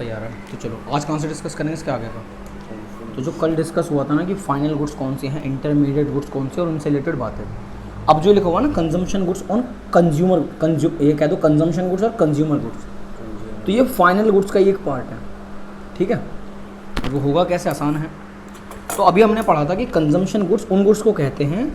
सही आ रहा है। तो चलो आज कहाँ से डिस्कस करेंगे इसके आगे का। तो जो कल डिस्कस हुआ था ना कि फाइनल गुड्स कौन से हैं, इंटरमीडिएट गुड्स कौन से और उनसे रिलेटेड बातें। अब जो लिखा हुआ ना कंजम्पशन गुड्स ऑन ये कह दो कंजम्पशन गुड्स और कंज्यूमर गुड्स, तो ये फाइनल गुड्स का ही एक पार्ट है, ठीक है। वो होगा कैसे, आसान है। तो अभी हमने पढ़ा था कि कंजम्पशन गुड्स उन गुड्स को कहते हैं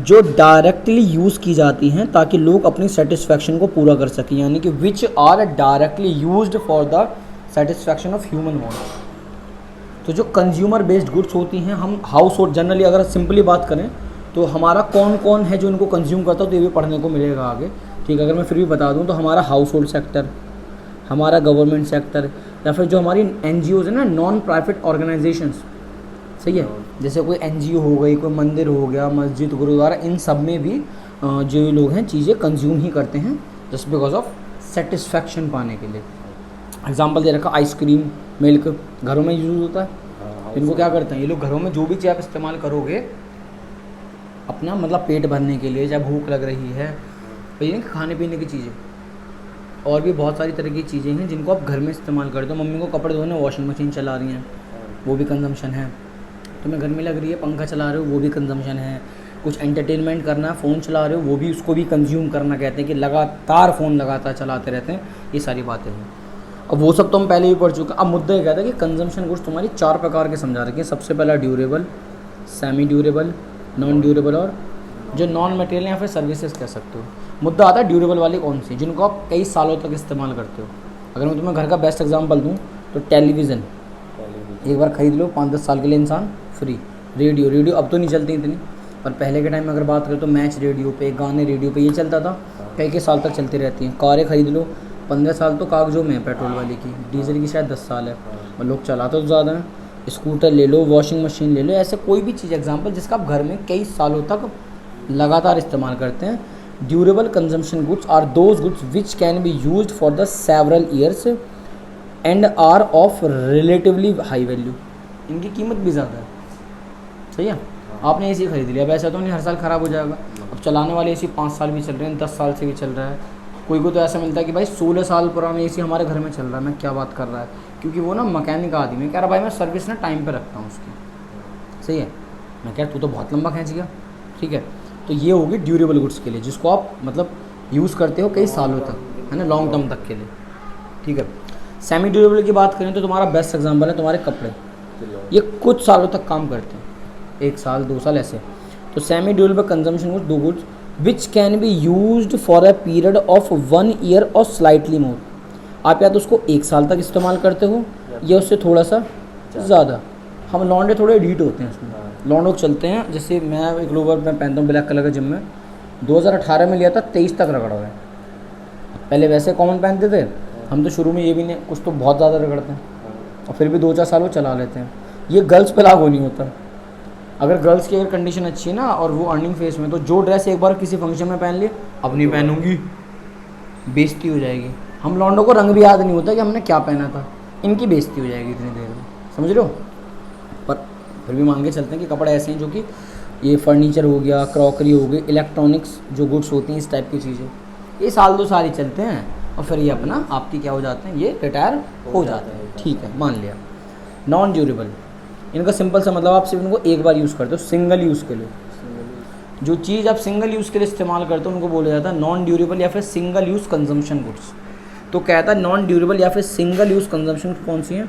जो डायरेक्टली यूज़ की जाती हैं ताकि लोग अपनी सेटिस्फैक्शन को पूरा कर सकें, यानी कि which are directly used for the satisfaction of human wants. तो जो कंज्यूमर बेस्ड गुड्स होती हैं, हम हाउस होल्ड जनरली अगर सिंपली बात करें तो हमारा कौन कौन है जो इनको कंज्यूम करता है, तो ये भी पढ़ने को मिलेगा आगे, ठीक है। अगर मैं फिर भी बता दूं तो हमारा हाउस होल्ड सेक्टर, हमारा गवर्नमेंट सेक्टर, या फिर जो हमारी NGOs है ना, नॉन प्रॉफिट ऑर्गेनाइजेशंस, सही है, जैसे कोई NGO हो गई, कोई मंदिर हो गया, मस्जिद, गुरुद्वारा, इन सब में भी जो लोग हैं चीज़ें कंज्यूम ही करते हैं जस्ट बिकॉज ऑफ सेटिस्फैक्शन पाने के लिए। एग्जाम्पल दे रखा आइसक्रीम, मिल्क, घरों में यूज़ होता है। इनको क्या करते हैं ये लोग, घरों में जो भी चीज़ आप इस्तेमाल करोगे अपना मतलब पेट भरने के लिए, चाहे भूख लग रही है, तो ये खाने पीने की चीज़ें, और भी बहुत सारी तरह की चीज़ें हैं जिनको आप घर में इस्तेमाल करते हो। मम्मी को कपड़े धोने वॉशिंग मशीन चला रही हैं, वो भी कंजम्पशन है। तुम्हें घर में लग रही है पंखा चला रहे हो, वो भी कंजम्पशन है। कुछ एंटरटेनमेंट करना है, फ़ोन चला रहे हो, वो भी उसको भी कंज्यूम करना कहते हैं कि लगातार फ़ोन लगातार चलाते रहते हैं, ये सारी बातें हैं। अब वो सब तो हम पहले भी पढ़ चुके हैं। अब मुद्दा ये कहता है कि कंजम्पशन गुड्स तुम्हारी 4 प्रकार के समझा रखे हैं। सबसे पहला durable, semi durable, non durable और जो नॉन मटेरियल या फिर सर्विसेज कह सकते हो। मुद्दा आता है ड्यूरेबल वाली कौन सी, जिनको आप कई सालों तक इस्तेमाल करते हो। अगर मैं तुम्हें घर का बेस्ट एग्जांपल दूं तो टेलीविज़न, एक बार ख़रीद लो 5-10 साल के लिए इंसान फ्री। रेडियो अब तो नहीं चलती इतनी, पर पहले के टाइम में अगर बात करें तो मैच रेडियो पे, गाने रेडियो पे, ये चलता था, कई साल तक चलती रहती हैं। कारें खरीद लो 15 साल तो कागजों में है पेट्रोल वाली की, डीजल की शायद 10 साल है और लोग चलाते तो ज़्यादा हैं। स्कूटर ले लो, वॉशिंग मशीन ले लो, ऐसे कोई भी चीज़ एग्जांपल जिसका आप घर में कई सालों तक लगातार इस्तेमाल करते हैं। Durable consumption goods are those goods which can be used for the several years and are of relatively high value. इनकी कीमत भी ज़्यादा है, सही है। आपने AC खरीद लिया, वैसे तो नहीं हर साल ख़राब हो जाएगा। अब चलाने वाले AC 5 साल भी चल रहे हैं, 10 साल से भी चल रहा है। कोई को तो ऐसा मिलता है कि भाई 16 साल पुराना AC हमारे घर में चल रहा है। मैं क्या बात कर रहा है, क्योंकि वो ना मैकेनिक आदमी कह रहा भाई मैं सर्विस ना टाइम पे रखता हूँ उसकी, सही है। मैं कह तू तो बहुत लंबा खींच गया, ठीक है। तो ये होगी ड्यूरेबल गुड्स के लिए, जिसको आप मतलब यूज़ करते हो कई सालों तक, है ना, लॉन्ग टर्म तक के लिए, ठीक है। सेमी ड्यूरेबल की बात करें तो तुम्हारा बेस्ट एग्जांपल है तुम्हारे कपड़े। ये कुछ सालों तक काम करते हैं, 1 साल 2 साल ऐसे। तो सेमी ड्यूरेबल कंजम्पशन गुड्स, दो goods which can be used for a period of 1 year और स्लाइटली मोर। आप या तो उसको 1 साल तक इस्तेमाल करते हो या उससे थोड़ा सा ज़्यादा। हम लॉन्डे थोड़े ढीठ होते हैं उसमें, लॉन्डो चलते हैं। जैसे मैं एक लोवर में पहनता हूँ ब्लैक कलर का, जिम में 2018 में लिया था, 23 तक रगड़ा हुआ है। पहले वैसे कॉमन पहनते थे हम, तो शुरू में ये भी नहीं, कुछ तो बहुत ज़्यादा रगड़ते हैं और फिर भी 2-4 साल वो चला लेते हैं। ये गर्ल्स पे लागू नहीं होता। अगर गर्ल्स की अगर कंडीशन अच्छी है ना और वो अर्निंग फेस में, तो जो ड्रेस एक बार किसी फंक्शन में पहन ली, अब नहीं पहनूंगी, बेइज्जती हो जाएगी। हम लॉन्डो को रंग भी याद नहीं होता कि हमने क्या पहना था, इनकी बेइज्जती हो जाएगी इतनी देर में, समझ रहे हो। पर फिर भी मान के चलते हैं कि कपड़े ऐसे हैं जो कि ये फर्नीचर हो गया, क्रॉकरी हो गई, इलेक्ट्रॉनिक्स जो गुड्स होती हैं, इस टाइप की चीज़ें, ये साल 2 साल ही चलते हैं और फिर ये अपना आपकी क्या हो जाते हैं, ये रिटायर हो जाते हैं, ठीक है, मान लिया। नॉन ड्यूरेबल, इनका सिंपल सा मतलब आप सिर्फ इनको एक बार यूज़ करते हो, सिंगल यूज़ के लिए। जो चीज़ आप सिंगल यूज़ के लिए इस्तेमाल करते हो उनको बोला जाता है नॉन ड्यूरेबल या फिर सिंगल यूज़ कंजम्पशन गुड्स। तो कहता है नॉन ड्यूरेबल या फिर सिंगल यूज़ कंजम्पशन कौन सी हैं,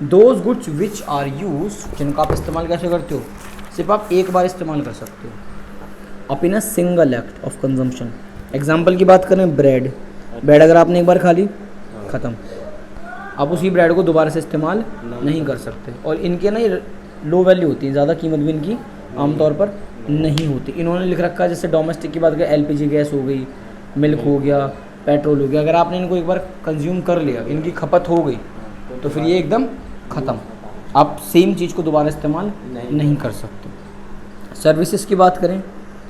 those goods which are use, जिनका आप इस्तेमाल कैसे करते हो, सिर्फ आप एक बार इस्तेमाल कर सकते हो up in a single act of consumption. Example की बात करें, ब्रेड अगर आपने एक बार खा ली, ख़त्म, आप उसी ब्रेड को दोबारा से इस्तेमाल नहीं कर सकते। और इनके ना ये लो वैल्यू होती है, ज़्यादा कीमत भी इनकी आमतौर पर नहीं होती। इन्होंने लिख रखा है, जैसे डोमेस्टिक की बात करें, LPG गैस हो गई, मिल्क हो गया, पेट्रोल हो गया, अगर आपने इनको एक बार कंज्यूम कर लिया, इनकी खपत हो गई, तो फिर ये एकदम ख़त्म, आप सेम चीज़ को दोबारा इस्तेमाल नहीं कर सकते। सर्विसेज की बात करें,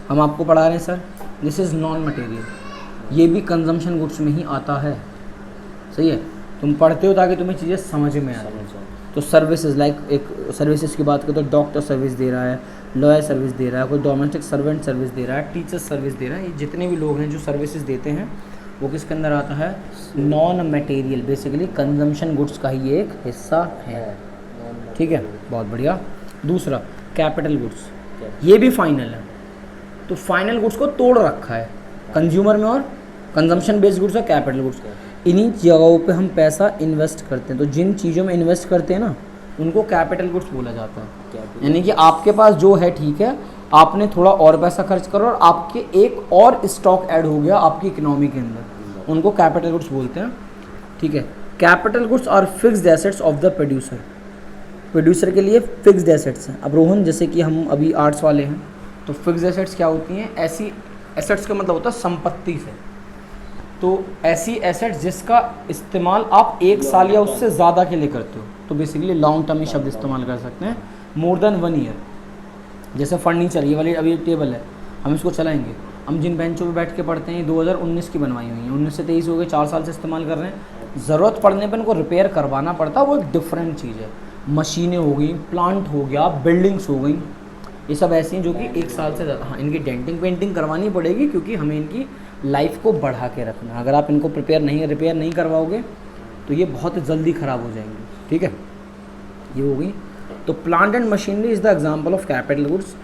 हम आपको पढ़ा रहे हैं sir, this is non material, ये भी कंजम्पशन गुड्स में ही आता है, सही है। तुम पढ़ते हो ताकि तुम्हें चीज़ें समझ में आए। तो सर्विसेज लाइक, एक सर्विसेज की बात करें तो डॉक्टर सर्विस दे रहा है, लॉयर सर्विस दे रहा है, कोई डोमेस्टिक सर्वेंट सर्विस दे रहा है, टीचर सर्विस दे रहा है। ये जितने भी लोग हैं जो सर्विसेज देते हैं वो किसके अंदर आता है? Non material, basically consumption goods का ही एक हिस्सा है। ठीक है, बहुत बढ़िया। दूसरा कैपिटल गुड्स, ये भी फाइनल है। तो फाइनल गुड्स को तोड़ रखा है कंज्यूमर में, और कंजम्पशन बेस्ड गुड्स और कैपिटल गुड्स। इन्हीं जगहों पे हम पैसा इन्वेस्ट करते हैं। तो जिन चीज़ों में इन्वेस्ट करते हैं ना, उनको कैपिटल गुड्स बोला जाता है। यानी कि आपके पास जो है, ठीक है, आपने थोड़ा और पैसा खर्च करो और आपके एक और स्टॉक ऐड हो गया आपकी इकोनॉमी के अंदर, उनको कैपिटल गुड्स बोलते हैं। ठीक है, capital goods are fixed assets of the producer. Producer के लिए फिक्स्ड एसेट्स हैं। अब रोहन, जैसे कि हम अभी आर्ट्स वाले हैं, तो फिक्स्ड एसेट्स क्या होती हैं? ऐसी एसेट्स का मतलब होता है संपत्ति से। तो ऐसी एसेट्स जिसका इस्तेमाल आप 1 साल या उससे ज़्यादा के लिए करते हो, तो बेसिकली लॉन्ग टर्म ही शब्द इस्तेमाल कर सकते हैं, मोर देन 1 ईयर। जैसे फर्नीचर, ये वाली अभी टेबल है, हम इसको चलाएंगे। हम जिन बेंचों पे बैठ के पढ़ते हैं 2019 की बनवाई हुई हैं, 19 से 23 हो गए, 4 साल से इस्तेमाल कर रहे हैं। ज़रूरत पड़ने पर इनको रिपेयर करवाना पड़ता है, वो एक डिफरेंट चीज़ है। मशीनें हो गई, प्लांट हो गया, बिल्डिंग्स हो गई, ये सब ऐसी हैं जो कि 1 साल से ज़्यादा, हाँ, इनकी डेंटिंग पेंटिंग करवानी पड़ेगी, क्योंकि हमें इनकी लाइफ को बढ़ा के रखना। अगर आप इनको रिपेयर नहीं करवाओगे तो ये बहुत जल्दी ख़राब हो जाएंगे। ठीक है, ये हो गई। तो plant and machinery is the example of capital goods.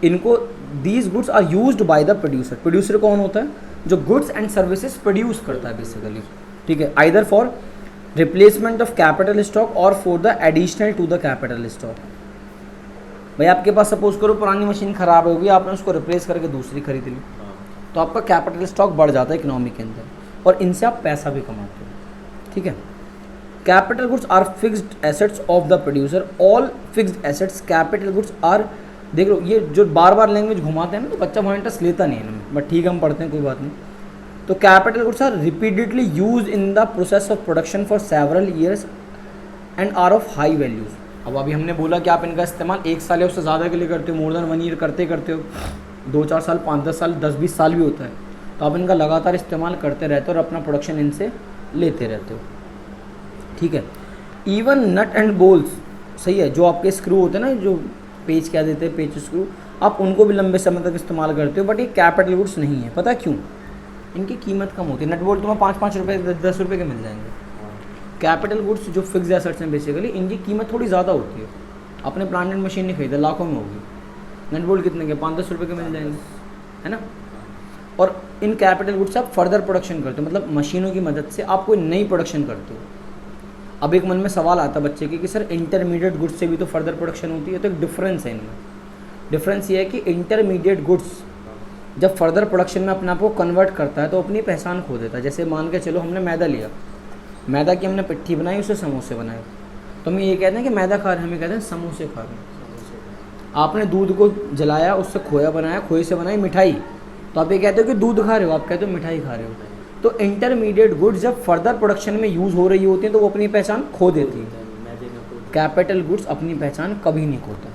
इनको, these goods are used by the producer. Producer कौन होता है? जो गुड्स एंड सर्विसेज प्रोड्यूस करता है बेसिकली। ठीक है, either for replacement of capital stock और for the additional to the capital stock. भाई आपके पास सपोज करो पुरानी मशीन ख़राब हो गई, आपने उसको रिप्लेस करके दूसरी खरीद ली, तो आपका कैपिटल स्टॉक बढ़ जाता है इकोनॉमी के अंदर, और इनसे आप पैसा भी कमाते हो। ठीक है, capital goods are fixed assets of the producer. All fixed assets capital goods are, देख लो ये जो बार बार लैंग्वेज घुमाते हैं ना, तो बच्चा वहाँ इंटरेस्ट लेता नहीं है इनमें, बट ठीक है हम पढ़ते हैं, कोई बात नहीं। तो capital goods are repeatedly use in the process of production for several years and are of high values. अब अभी हमने बोला कि आप इनका इस्तेमाल 1 साल या उससे ज़्यादा के लिए करते हो, मोर देन 1 ईयर करते हो, 2-4 साल, 5-10 साल, 10-20 साल भी होता है। तो आप इनका लगातार इस्तेमाल करते रहते हो और अपना प्रोडक्शन इनसे लेते रहते हो। ठीक है, इवन नट एंड बोल्स, सही है, जो आपके स्क्रू होते हैं ना, जो पेच क्या देते हैं, पेच स्क्रू, आप उनको भी लंबे समय तक इस्तेमाल करते हो, बट ये कैपिटल गुड्स नहीं है। पता है क्यों? इनकी कीमत कम होती है। नट बोल्ट तुम्हें 5-5 रुपये, 10 रुपये के मिल जाएंगे। कैपिटल गुड्स जो फिक्स्ड एसेट्स हैं बेसिकली, इनकी कीमत थोड़ी ज़्यादा होती है। अपने प्लांट एंड मशीन नहीं खरीदा, लाखों में होगी। नट बोल्ट कितने के? 5-10 रुपये के मिल जाएंगे, है ना। और इन कैपिटल गुड्स से आप फर्दर प्रोडक्शन करते हो, मतलब मशीनों की मदद से आप कोई नई प्रोडक्शन करते हो। अब एक मन में सवाल आता है बच्चे के कि सर इंटरमीडिएट गुड्स से भी तो फर्दर प्रोडक्शन होती है, तो एक डिफरेंस है इनमें। डिफरेंस ये है कि इंटरमीडिएट गुड्स जब फर्दर प्रोडक्शन में अपने आप को कन्वर्ट करता है तो अपनी पहचान खो देता है। जैसे मान के चलो हमने मैदा लिया, मैदा की हमने पिट्ठी बनाई, उससे समोसे बनाए, तो हम ये कहते हैं कि मैदा खा रहे हैं, हमें कहते हैं समोसे खा रहे हैं। आपने दूध को जलाया, उससे खोया बनाया, खोए से बनाई मिठाई, तो आप ये कहते हो कि दूध खा रहे हो, आप कहते हो मिठाई खा रहे हो। तो इंटरमीडिएट गुड्स जब फर्दर प्रोडक्शन में यूज़ हो रही होती हैं तो वो अपनी पहचान खो देती है। कैपिटल गुड्स अपनी पहचान कभी नहीं खोता।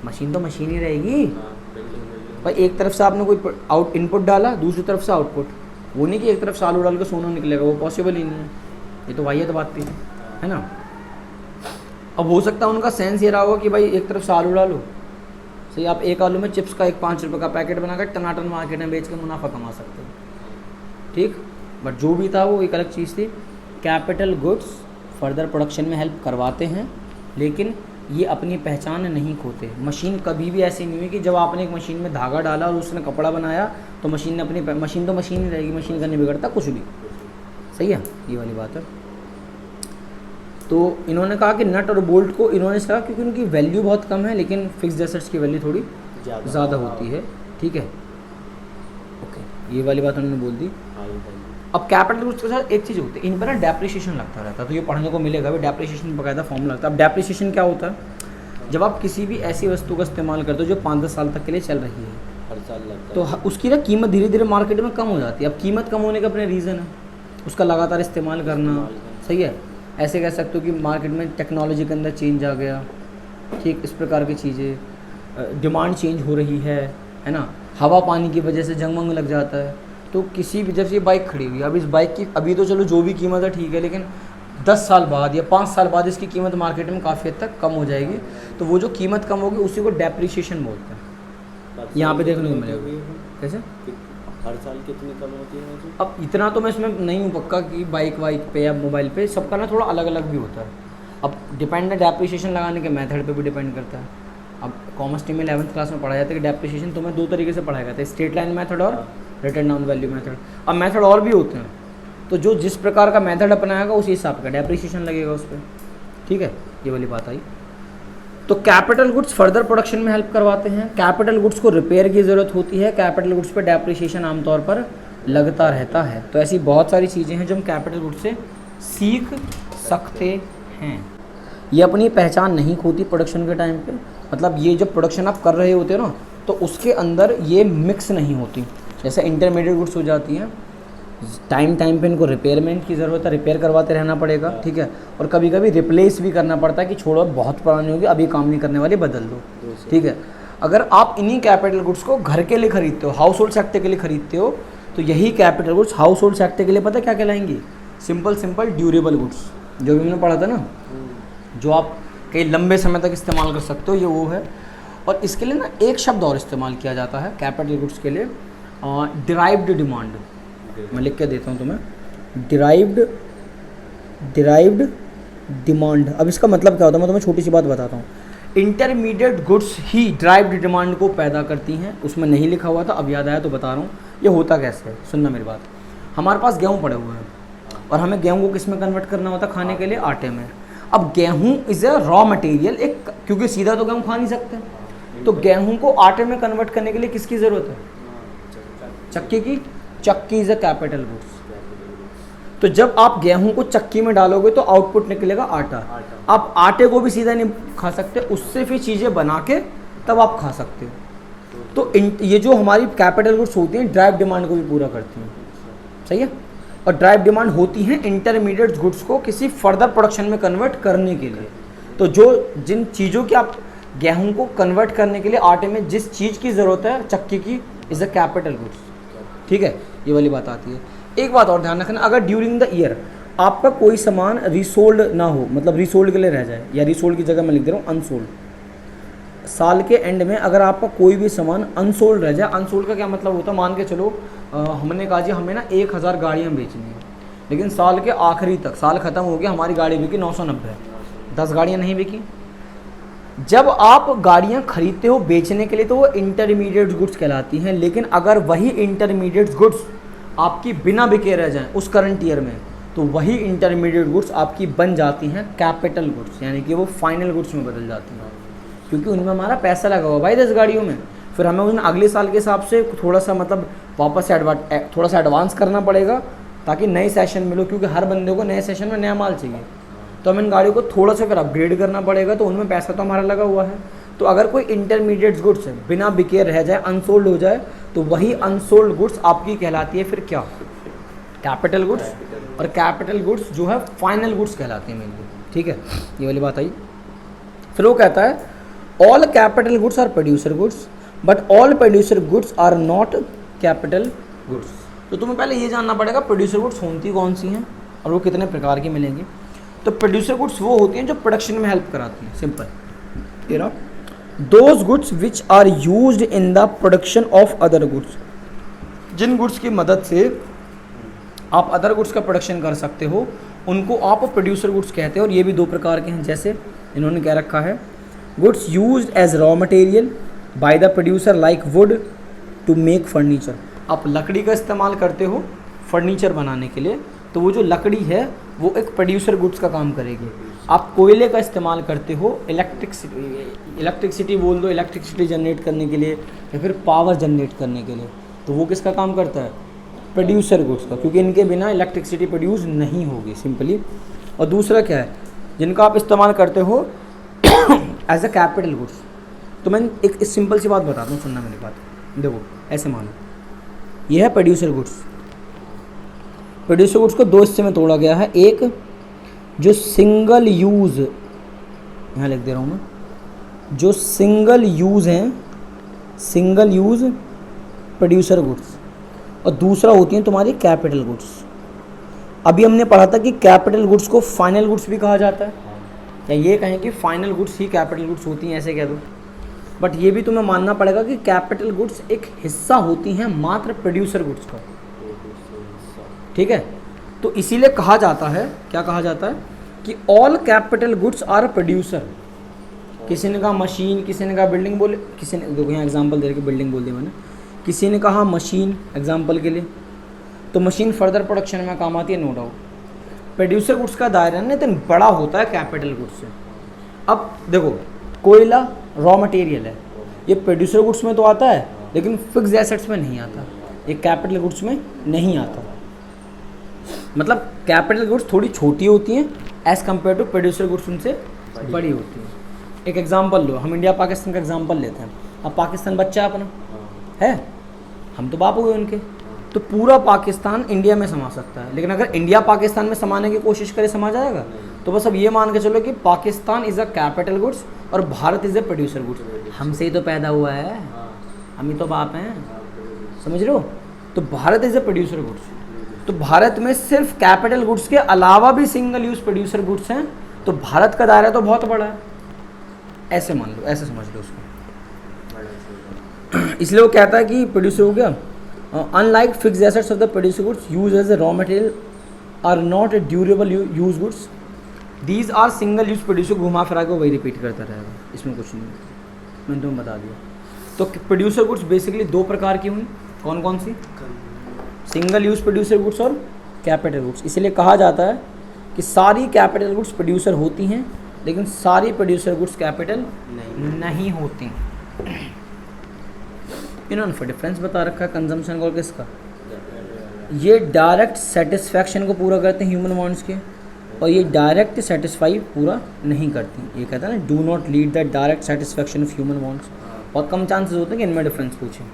मशीन तो मशीन ही रहेगी भाई। एक तरफ से आपने कोई इनपुट डाला, दूसरी तरफ से आउटपुट, वो नहीं कि एक तरफ से आलू डाल के सोना निकलेगा, वो पॉसिबल ही नहीं है। ये तो वाहियात बात थी, है ना। अब हो सकता है उनका सेंस ये रहा होगा कि भाई एक तरफ से आलू डालो, सही, आप एक आलू में चिप्स का एक 5 रुपये का पैकेट बनाकर टनाटन मार्केट में बेच के मुनाफा कमा सकते हो, ठीक। बट जो भी था वो एक अलग चीज़ थी। कैपिटल गुड्स फर्दर प्रोडक्शन में हेल्प करवाते हैं, लेकिन ये अपनी पहचान नहीं खोते। मशीन कभी भी ऐसी नहीं हुई कि जब आपने एक मशीन में धागा डाला और उसने कपड़ा बनाया तो मशीन ने अपनी, मशीन तो मशीन ही रहेगी, मशीन का नहीं बिगड़ता कुछ भी, सही है, ये वाली बात है। तो इन्होंने कहा कि नट और बोल्ट को इन्होंने कहा क्योंकि उनकी वैल्यू बहुत कम है, लेकिन फिक्स्ड एसेट्स की वैल्यू थोड़ी ज़्यादा होती है, ठीक है। ओके, ये वाली बात उन्होंने बोल दी। अब कैपिटल गुड्स के साथ एक चीज़ होती है, इन पर ना डेप्रिसिएशन लगता रहता है, तो ये पढ़ने को मिलेगा भी, डेप्रिसिएशन बकायदा फॉर्मूला लगता है। अब डेप्रिसिएशन क्या होता है? जब आप किसी भी ऐसी वस्तु का इस्तेमाल करते हो जो 5-10 साल तक के लिए चल रही है, हर साल लगता है, तो उसकी ना कीमत धीरे धीरे मार्केट में कम हो जाती है। अब कीमत कम होने का अपने रीज़न है, उसका लगातार इस्तेमाल करना, सही है। ऐसे कह सकते हो कि मार्केट में टेक्नोलॉजी के अंदर चेंज आ गया, ठीक, इस प्रकार की चीज़ें, डिमांड चेंज हो रही है ना। हवा पानी की वजह से जंग लग जाता है। तो किसी भी, जैसे ये बाइक खड़ी हुई है, अब इस बाइक की अभी तो चलो जो भी कीमत है ठीक है, लेकिन 10 साल बाद या 5 साल बाद इसकी कीमत मार्केट में काफ़ी हद तक कम हो जाएगी। तो वो जो कीमत कम होगी उसी को डेप्रिसिएशन बोलते हैं। यहाँ पे देखने को मिलेगा। कैसे? हर साल कितनी कम होती है वैसे? अब इतना तो मैं इसमें नहीं हूँ पक्का कि बाइक वाइक पे या मोबाइल पे, सबका ना थोड़ा अलग अलग भी होता है। अब डिपेंड है डेप्रिसिएशन लगाने के मेथड पे भी डिपेंड करता है। अब कॉमर्स टीम में 11th क्लास में पढ़ाया जाता है कि डेप्रिसिएशन तुम्हें दो तरीके से पढ़ाया जाता है, स्ट्रेट लाइन मेथड और रिटर्न डाउन वैल्यू मेथड। अब मेथड और भी होते हैं, तो जो जिस प्रकार का मेथड अपनाएगा उसी हिसाब का डेप्रिसिएशन लगेगा उस पर। ठीक है, ये वाली बात आई। तो कैपिटल गुड्स फर्दर प्रोडक्शन में हेल्प करवाते हैं। कैपिटल गुड्स को रिपेयर की ज़रूरत होती है, कैपिटल गुड्स पे डेप्रिसिएशन आमतौर पर लगता रहता है। तो ऐसी बहुत सारी चीज़ें हैं जो हम कैपिटल गुड्स से सीख सकते हैं। ये अपनी पहचान नहीं खोती प्रोडक्शन के टाइम पे, मतलब ये जब प्रोडक्शन आप कर रहे होते हो ना, तो उसके अंदर ये मिक्स नहीं होती। जैसे इंटरमीडिएट गुड्स हो जाती हैं, टाइम पे इनको रिपेयरमेंट की ज़रूरत है, रिपेयर करवाते रहना पड़ेगा। ठीक है, और कभी कभी रिप्लेस भी करना पड़ता है कि छोड़ो बहुत पुरानी होगी, अभी काम नहीं करने वाली, बदल दो। ठीक है, अगर आप इन्हीं कैपिटल गुड्स को घर के लिए खरीदते हो, हाउस होल्ड सेक्टर के लिए खरीदते हो, तो यही capital goods house hold sector के लिए पता क्या कहलाएंगी? सिंपल ड्यूरेबल गुड्स, जो भी हमने पढ़ा था ना, जो आप कई लंबे समय तक इस्तेमाल कर सकते हो, ये वो है। और इसके लिए ना एक शब्द और इस्तेमाल किया जाता है कैपिटल गुड्स के लिए, डिराइव्ड डिमांड। मैं लिख के देता हूँ तुम्हें, डिराइव्ड डिमांड। अब इसका मतलब क्या होता है, मैं तुम्हें छोटी सी बात बताता हूँ। इंटरमीडिएट गुड्स ही डिराइव्ड डिमांड को पैदा करती हैं। उसमें नहीं लिखा हुआ था, अब याद आया तो बता रहा हूँ। ये होता कैसे है, सुनना मेरी बात। हमारे पास गेहूँ पड़े हुए हैं और हमें गेहूँ को किस में कन्वर्ट करना होता है? खाने के लिए आटे में। अब गेहूँ इज़ अ रॉ मटेरियल, एक, क्योंकि सीधा तो गेहूँ खा नहीं सकते, तो गेहूँ को आटे में कन्वर्ट करने के लिए किसकी ज़रूरत है? चक्की की। चक्की इज़ अ कैपिटल गुड्स। तो जब आप गेहूं को चक्की में डालोगे तो आउटपुट निकलेगा आटा। आप आटे को भी सीधा नहीं खा सकते, उससे फिर चीज़ें बना के तब आप खा सकते हो। तो ये जो हमारी कैपिटल गुड्स होती हैं, ड्राइव डिमांड को भी पूरा करती हैं। सही है। और ड्राइव डिमांड होती है इंटरमीडिएट गुड्स को किसी फर्दर प्रोडक्शन में कन्वर्ट करने के लिए। तो जो जिन चीज़ों की आप गेहूं को कन्वर्ट करने के लिए आटे में जिस चीज़ की ज़रूरत है, चक्की की, इज़ अ कैपिटल गुड्स। ठीक है, ये वाली बात आती है। एक बात और ध्यान रखना, अगर ड्यूरिंग द ईयर आपका कोई सामान रिसोल्ड ना हो, मतलब रिसोल्ड के लिए रह जाए, या रिसोल्ड की जगह मैं लिख दे रहा हूँ अनसोल्ड, साल के एंड में अगर आपका कोई भी सामान अनसोल्ड रह जाए। अनसोल्ड का क्या मतलब होता है? मान के चलो हमने कहा जी हमें ना 1000 गाड़ियाँ बेचनी है, लेकिन साल के आखिरी तक, साल ख़त्म हो गया, हमारी गाड़ी बिकी 990, 10 गाड़ियाँ नहीं बिकी। जब आप गाड़ियाँ खरीदते हो बेचने के लिए तो वो इंटरमीडिएट गुड्स कहलाती हैं। लेकिन अगर वही इंटरमीडिएट गुड्स आपकी बिना बिके रह जाएं उस करंट ईयर में, तो वही इंटरमीडिएट गुड्स आपकी बन जाती हैं कैपिटल गुड्स, यानी कि वो फाइनल गुड्स में बदल जाती हैं, क्योंकि उनमें हमारा पैसा लगा हुआ भाई 10 गाड़ियों में। फिर हमें उन्हें अगले साल के हिसाब से थोड़ा सा, मतलब वापस से थोड़ा सा एडवांस करना पड़ेगा ताकि नए सेशन मिलो, क्योंकि हर बंदे को नए सेशन में नया माल चाहिए। तो हमें इन गाड़ियों को थोड़ा सा फिर अपग्रेड करना पड़ेगा, तो उनमें पैसा तो हमारा लगा हुआ है। तो अगर कोई इंटरमीडिएट गुड्स बिना बिके रह जाए, अनसोल्ड हो जाए, तो वही अनसोल्ड गुड्स आपकी कहलाती है फिर क्या? Capital goods. और कैपिटल गुड्स जो है फाइनल गुड्स कहलाती है मेनली। ठीक है, ये वाली बात आई। फिर वो कहता है all capital goods are producer goods but all producer goods are not capital goods. तो तुम्हें पहले ये जानना पड़ेगा प्रोड्यूसर गुड्स होती कौन सी हैं और वो कितने प्रकार की मिलेंगी। तो प्रोड्यूसर गुड्स वो होती हैं जो प्रोडक्शन में हेल्प कराती हैं। Simple, you know, those goods which are used in the production of other goods. जिन गुड्स की मदद से आप अदर गुड्स का प्रोडक्शन कर सकते हो उनको आप प्रोड्यूसर गुड्स कहते हैं। और ये भी दो प्रकार के हैं, जैसे इन्होंने क्या रखा है, goods used as raw material by the producer like wood to make furniture. आप लकड़ी का इस्तेमाल करते हो फर्नीचर बनाने के लिए, तो वो जो लकड़ी है वो एक प्रोड्यूसर गुड्स का काम करेगी। आप कोयले का इस्तेमाल करते हो इलेक्ट्रिसिटी बोल दो, इलेक्ट्रिसिटी जनरेट करने के लिए या फिर पावर जनरेट करने के लिए, तो वो किसका काम करता है? प्रोड्यूसर गुड्स का, क्योंकि इनके बिना इलेक्ट्रिसिटी प्रोड्यूस नहीं होगी सिंपली। और दूसरा क्या है, जिनका आप इस्तेमाल करते हो एज अ कैपिटल गुड्स। तो मैं एक सिंपल सी बात बताता हूँ, सुनना मेरी बात। देखो ऐसे मानो, ये है प्रोड्यूसर गुड्स। प्रोड्यूसर गुड्स को दो हिस्से में तोड़ा गया है। एक जो सिंगल यूज़, यहाँ लिख दे रहा हूँ मैं, जो सिंगल यूज़ हैं, सिंगल यूज़ प्रोड्यूसर गुड्स, और दूसरा होती हैं तुम्हारी कैपिटल गुड्स। अभी हमने पढ़ा था कि कैपिटल गुड्स को फाइनल गुड्स भी कहा जाता है, या ये कहें कि फाइनल गुड्स ही कैपिटल गुड्स होती हैं, ऐसे कह दो। बट ये भी तुम्हें मानना पड़ेगा कि कैपिटल गुड्स एक हिस्सा होती हैं मात्र प्रोड्यूसर गुड्स का, ठीक है। तो इसीलिए कहा जाता है, क्या कहा जाता है कि all capital goods are producer. किसी ने कहा मशीन, किसी ने कहा बिल्डिंग, बोले किसी ने, देखो यहाँ एग्जांपल दे रहे बिल्डिंग बोल दी मैंने, किसी ने कहा मशीन एग्जांपल के लिए, तो मशीन फर्दर प्रोडक्शन में काम आती है, नो डाउट। प्रोड्यूसर गुड्स का दायरा ना इतना बड़ा होता है कैपिटल गुड्स से। अब देखो कोयला रॉ मटेरियल है, ये प्रोड्यूसर गुड्स में तो आता है लेकिन फिक्स एसेट्स में नहीं आता, ये कैपिटल गुड्स में नहीं आता। मतलब कैपिटल गुड्स थोड़ी छोटी होती हैं as compare to producer goods, उनसे बड़ी होती हैं। एक एग्जांपल लो, हम इंडिया पाकिस्तान का एग्जांपल लेते हैं। अब पाकिस्तान बच्चा अपना है, हम तो बाप हो गए उनके, तो पूरा पाकिस्तान इंडिया में समा सकता है, लेकिन अगर इंडिया पाकिस्तान में समाने की कोशिश करे समा जाएगा? तो बस अब ये मान के चलो कि Pakistan is a capital goods और Bharat is a producer goods. हमसे ही तो पैदा हुआ है, हम ही तो बाप हैं, समझ रहे हो? तो Bharat is a producer goods. तो भारत में सिर्फ कैपिटल गुड्स के अलावा भी सिंगल यूज़ प्रोड्यूसर गुड्स हैं, तो भारत का दायरा तो बहुत बड़ा है। ऐसे मान लो, ऐसे समझ लो उसको। इसलिए वो कहता है कि प्रोड्यूसर हो गया, unlike fixed assets of the producer goods use as a raw material are not a durable use goods, these are single use producer. घुमा फिरा के वही रिपीट करता रहेगा, इसमें कुछ नहीं, मैंने तुम्हें बता दिया। तो प्रोड्यूसर गुड्स बेसिकली दो प्रकार की हुई, कौन कौन सी? सिंगल यूज प्रोड्यूसर गुड्स और कैपिटल गुड्स। इसलिए कहा जाता है कि सारी कैपिटल गुड्स प्रोड्यूसर होती हैं, लेकिन सारी प्रोड्यूसर गुड्स कैपिटल नहीं होती। इन्होंने फिर डिफरेंस बता रखा है कंजम्पशन और किसका। ये डायरेक्ट सेटिस्फैक्शन को पूरा करते हैं ह्यूमन वांट्स के, और ये डायरेक्ट सेटिस्फाई पूरा नहीं करती। ये कहता है ना, do not lead the direct satisfaction of human wants. बहुत कम चांसेस होते हैं कि इनमें डिफरेंस पूछें।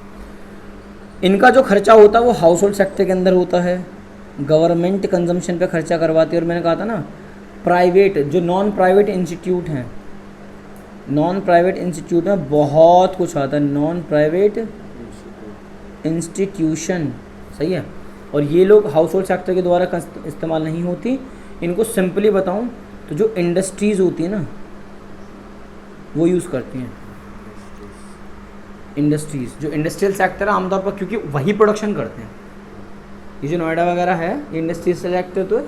इनका जो खर्चा होता है वो हाउस होल्ड सेक्टर के अंदर होता है, गवर्नमेंट कंजम्पशन पे खर्चा करवाती है। और मैंने कहा था ना, प्राइवेट जो नॉन प्राइवेट इंस्टीट्यूट हैं, नॉन प्राइवेट इंस्टीट्यूट में बहुत कुछ आता है, नॉन प्राइवेट इंस्टीट्यूशन, सही है। और ये लोग हाउस होल्ड सेक्टर के द्वारा इस्तेमाल नहीं होती। इनको सिंपली बताऊं तो जो इंडस्ट्रीज़ होती है ना, वो यूज़ करती हैं। इंडस्ट्रीज़, जो इंडस्ट्रियल सेक्टर है आमतौर पर, क्योंकि वही प्रोडक्शन करते हैं। ये जो नोएडा वगैरह है, ये इंडस्ट्रियल सेक्टर तो है,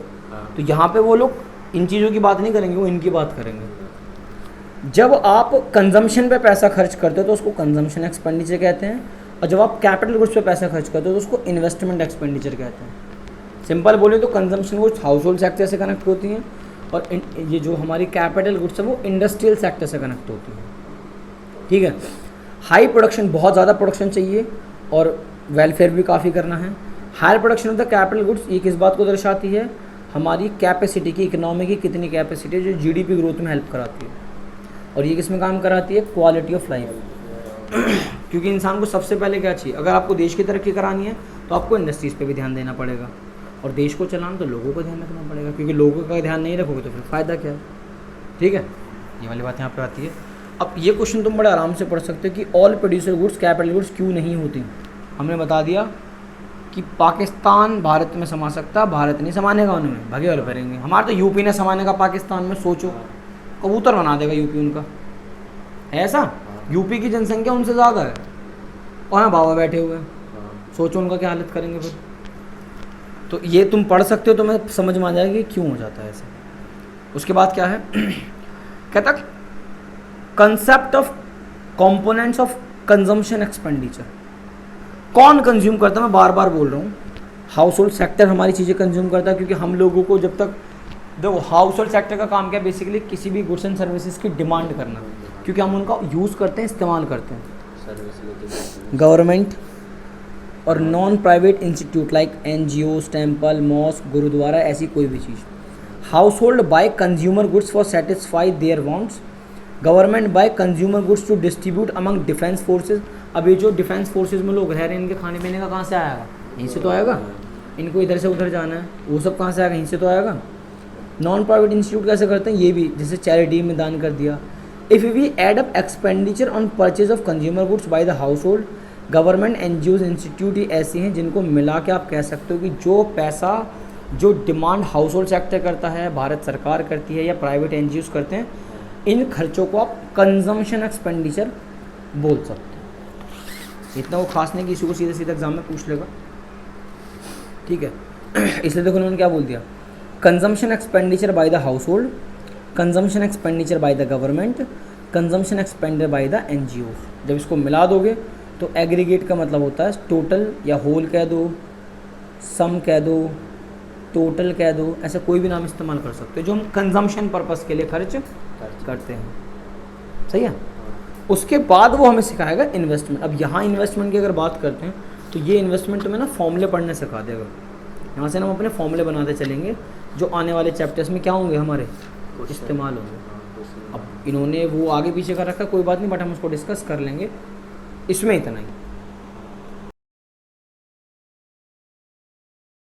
तो यहाँ पे वो लोग इन चीज़ों की बात नहीं करेंगे, वो इनकी बात करेंगे। जब आप कंजम्पशन पे पैसा खर्च करते हो तो उसको कंजम्पशन एक्सपेंडिचर कहते हैं, और जब आप कैपिटल गुड्स पे पैसा खर्च करते हो तो उसको इन्वेस्टमेंट एक्सपेंडिचर कहते हैं। सिंपल बोले तो consumption goods house hold sector से कनेक्ट होती हैं, और ये जो हमारी कैपिटल गुड्स है वो इंडस्ट्रियल सेक्टर से कनेक्ट होती हैं, ठीक है। हाई प्रोडक्शन, बहुत ज़्यादा प्रोडक्शन चाहिए और वेलफेयर भी काफ़ी करना है। Higher production of the capital goods ये किस बात को दर्शाती है? हमारी कैपेसिटी की, इकोनॉमी की कितनी कैपेसिटी है जो जीडीपी ग्रोथ में हेल्प कराती है। और ये किस में काम कराती है? Quality of life. क्योंकि इंसान को सबसे पहले क्या चाहिए? अगर आपको देश की तरक्की करानी है तो आपको इंडस्ट्रीज़ पे भी ध्यान देना पड़ेगा, और देश को चलाना तो लोगों को ध्यान रखना पड़ेगा, क्योंकि लोगों का ध्यान नहीं रखोगे तो फिर फ़ायदा क्या है, ठीक है। ये वाली बात यहाँ पे आती है। अब ये क्वेश्चन तुम बड़े आराम से पढ़ सकते हो कि all producer goods capital goods क्यों नहीं होती। हमने बता दिया कि पाकिस्तान भारत में समा सकता, भारत नहीं समाने का उनमें, भागे वाले करेंगे। हमारे तो यूपी ने समाने का पाकिस्तान में, सोचो कबूतर बना देगा यूपी उनका, ऐसा। यूपी की जनसंख्या उनसे ज़्यादा है और यहाँ बाबा बैठे हुए हैं, सोचो उनका क्या हालत करेंगे फिर। तो ये तुम पढ़ सकते हो, तो मैं समझ में आ जाएगी क्यों हो जाता है ऐसा। उसके बाद क्या है कहता concept of components of consumption expenditure. कौन कंज्यूम करता है? मैं बार बार बोल रहा हूँ, हाउस होल्ड सेक्टर हमारी चीज़ें कंज्यूम करता है, क्योंकि हम लोगों को जब तक, देखो हाउस होल्ड सेक्टर का काम क्या है? बेसिकली किसी भी गुड्स एंड सर्विसेज की डिमांड करना, क्योंकि हम उनका यूज़ करते हैं, इस्तेमाल करते हैं। गवर्नमेंट और non private institute like NGOs, temple, mosque, gurdwara, ऐसी कोई भी चीज़। Household by consumer goods for satisfy their wants, government buy consumer goods to distribute among defence forces. अब ये जो डिफेंस फोर्सेज में लोग रह रहे हैं, इनके खाने पीने का कहाँ से आएगा? यहीं से तो आएगा। इनको इधर से उधर जाना है, वो सब कहाँ से आएगा? यहीं से तो आएगा। नॉन प्राइवेट इंस्टीट्यूट कैसे करते हैं? ये भी जैसे चैरिटी में दान कर दिया। If we add up expenditure on purchase of consumer goods by the household, government, NGOs, institute ही ऐसी हैं जिनको मिला के आप कह सकते हो कि जो पैसा, जो डिमांड हाउस होल्ड सेक्टर करता है, भारत सरकार करती है या प्राइवेट NGOs करते हैं, इन खर्चों को आप कंजम्पशन एक्सपेंडिचर बोल सकते हैं। इतना वो खास नहीं कि इसी को सीधे सीधे एग्जाम में पूछ लेगा, ठीक है। इसलिए देखो उन्होंने क्या बोल दिया, consumption expenditure bye the house hold, consumption expenditure by the government, consumption expenditure by the NGOs। जब इसको मिला दोगे तो एग्रीगेट का मतलब होता है टोटल या होल कह दो, सम कह दो, टोटल कह दो, ऐसा कोई भी नाम इस्तेमाल कर सकते हो जो हम कंजम्पशन पर्पस के लिए खर्च करते हैं, सही है। उसके बाद वो हमें सिखाएगा इन्वेस्टमेंट। अब यहाँ इन्वेस्टमेंट की अगर बात करते हैं तो ये इन्वेस्टमेंट तुम्हें ना फॉर्मूले पढ़ने सिखा देगा। यहाँ से ना हम अपने फॉर्मूले बनाते चलेंगे जो आने वाले चैप्टर्स में क्या होंगे, हमारे इस्तेमाल होंगे। अब इन्होंने वो आगे पीछे कर रखा है, कोई बात नहीं, बट हम उसको डिस्कस कर लेंगे। इसमें इतना ही।